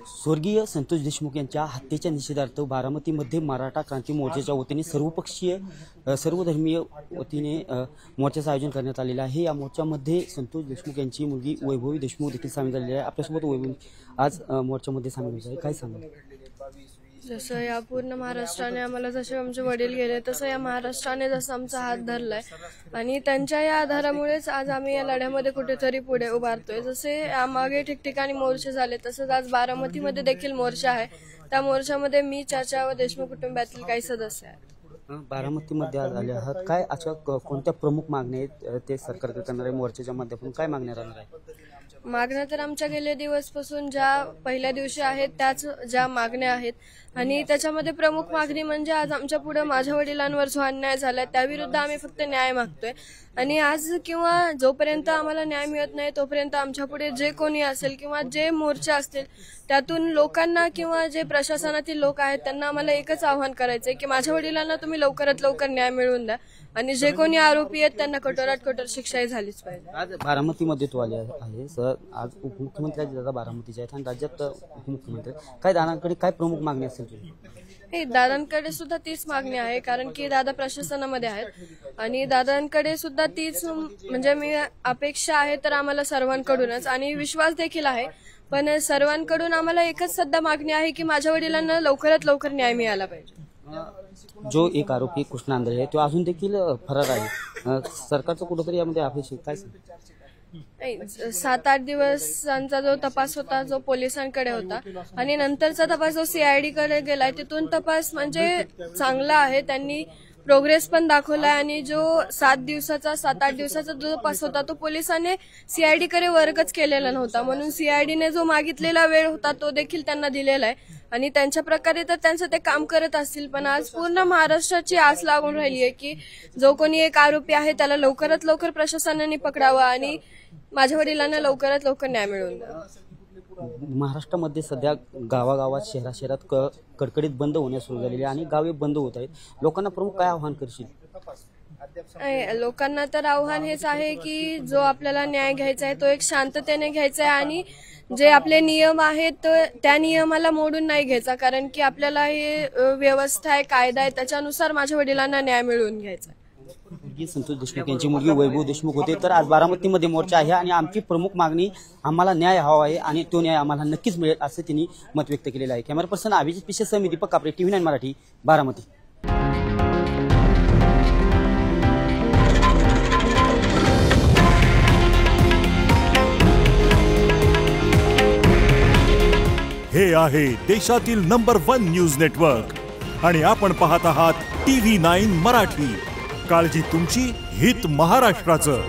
स्वर्गीय संतोष देशमुख यांच्या हत्येच्या निषेधार्थ बारामतीमध्ये मराठा क्रांती मोर्चाच्या वतीने सर्वपक्षीय सर्वधर्मीय वतीने मोर्चाचं आयोजन करण्यात आलेलं आहे। या मोर्चामध्ये संतोष देशमुख यांची मुलगी वैभवी देशमुख देखील सामील झालेली आहे। आपल्यासोबत वैभवी आज मोर्चामध्ये सामील होत आहे, काय सांगाल? जसं या पूर्ण महाराष्ट्राने आम्हाला जसे आमचे वडील गेले तसं या महाराष्ट्राने जसं आमचा हात धरलाय आणि त्यांच्या या आधारामुळेच आज आम्ही या लढ्यामध्ये कुठेतरी पुढे उभारतोय। जसे यामागे ठिकठिकाणी मोर्चे झाले तसंच आज बारामतीमध्ये देखील मोर्चा आहे। त्या मोर्चामध्ये मी, चाचा व देशमुख कुटुंबातील काही सदस्य आहेत। बारामतीमध्ये आज आले आहात, काय अशा कोणत्या प्रमुख मागण्या आहेत ते सरकारकडे करणाऱ्या मोर्चाच्या माध्यमातून काय मागण्या राहणार आहे? मागण्या तर आमच्या गेल्या दिवसपासून ज्या पहिल्या दिवशी आहेत त्याच ज्या मागण्या आहेत आणि त्याच्यामध्ये प्रमुख मागणी म्हणजे आज आमच्या पुढे माझ्या वडिलांवर जो अन्याय झालाय त्याविरुद्ध आम्ही फक्त न्याय मागतोय आणि आज किंवा जोपर्यंत आम्हाला न्याय मिळत नाही तोपर्यंत आमच्या पुढे जे कोणी असेल किंवा जे मोर्चे असतील त्यातून लोकांना किंवा जे प्रशासनातील लोक आहेत त्यांना आम्हाला एकच आव्हान करायचंय की माझ्या वडिलांना तुम्ही लवकरात लवकर न्याय मिळवून द्या आणि जे कोणी आरोपी आहेत त्यांना कठोरात कठोर शिक्षाही झालीच पाहिजे। आज बारामतीमध्ये तो आले आहे सर, आज उपमुख्यमंत्री दादा बारामतीचे आहेत आणि राज्यात उपमुख्यमंत्री काय दादांकडे काय प्रमुख मागणी असेल? दादांकडे सुद्धा तीच मागणी आहे कारण की दादा प्रशासनामध्ये आहेत आणि दादांकडे सुद्धा तीच म्हणजे मी अपेक्षा आहे तर आम्हाला सर्वांकडूनच आणि विश्वास देखील आहे, पण सर्वांकडून आम्हाला एकच सध्या मागणी आहे की माझ्या वडिलांना लवकरात लवकर न्याय मिळाला पाहिजे। जो एक आरोपी कृष्णा आंधळे आहे तो अजून देखील फरार आहे, सरकारचं कुठेतरी यामध्ये अपेक्षित काय? 7-8 दिवसांचा जो तपास होता जो पोलिसांकडे होता आणि नंतरचा तपास जो CID कडे गेलाय तिथून तपास म्हणजे चांगला आहे, त्यांनी प्रोग्रेस पण दाखवलाय आणि जो 7-8 दिवसाचा जो तपास होता तो पोलिसांनी CID कडे वर्गच केलेला नव्हता, म्हणून CID ने जो मागितलेला वेळ होता तो देखील त्यांना दिलेला आहे आणि त्यांच्या प्रकारे तर त्यांचं ते काम करत असतील, पण आज पूर्ण महाराष्ट्राची आस लागून राहिली आहे की जो कोणी एक आरोपी आहे त्याला लवकरात लवकर प्रशासनाने पकडावा आणि माझ्या वडिलांना लवकरात लवकर न्याय मिळवून द्यावा। महाराष्ट्रामध्ये सध्या गावागावात शहरात कडकडीत बंद होण्यास सुरू झालेले आणि गावे बंद होत आहेत, लोकांना प्रमुख काय आव्हान करशील? लोकांना तर आव्हान हेच आहे की जो आपल्याला न्याय घ्यायचा आहे तो एक शांततेने घ्यायचा आहे आणि जे आपले नियम आहेत त्या नियमाला मोडून नाही घ्यायचा, कारण की आपल्याला हे व्यवस्था आहे, कायदा आहे, त्याच्यानुसार माझ्या वडिलांना न्याय मिळवून घ्यायचा। संतोष देशमुख यांची मुलगी वैभव देशमुख होते तर आज बारामतीमध्ये मोर्चा आहे आणि आमची प्रमुख मागणी आम्हाला न्याय हवा आहे आणि तो न्याय आम्हाला नक्कीच मिळेल असं त्यांनी मत व्यक्त केलेलं आहे। कॅमेरा पर्सन अभिजित पिशेसह मी दीपक कापरे, TV9 मराठी, बारामती। हे आहे देशातील नंबर 1 न्यूज नेटवर्क आणि आपण पाहत आहात TV9 मराठी। काळजी तुमची, हित महाराष्ट्राचं।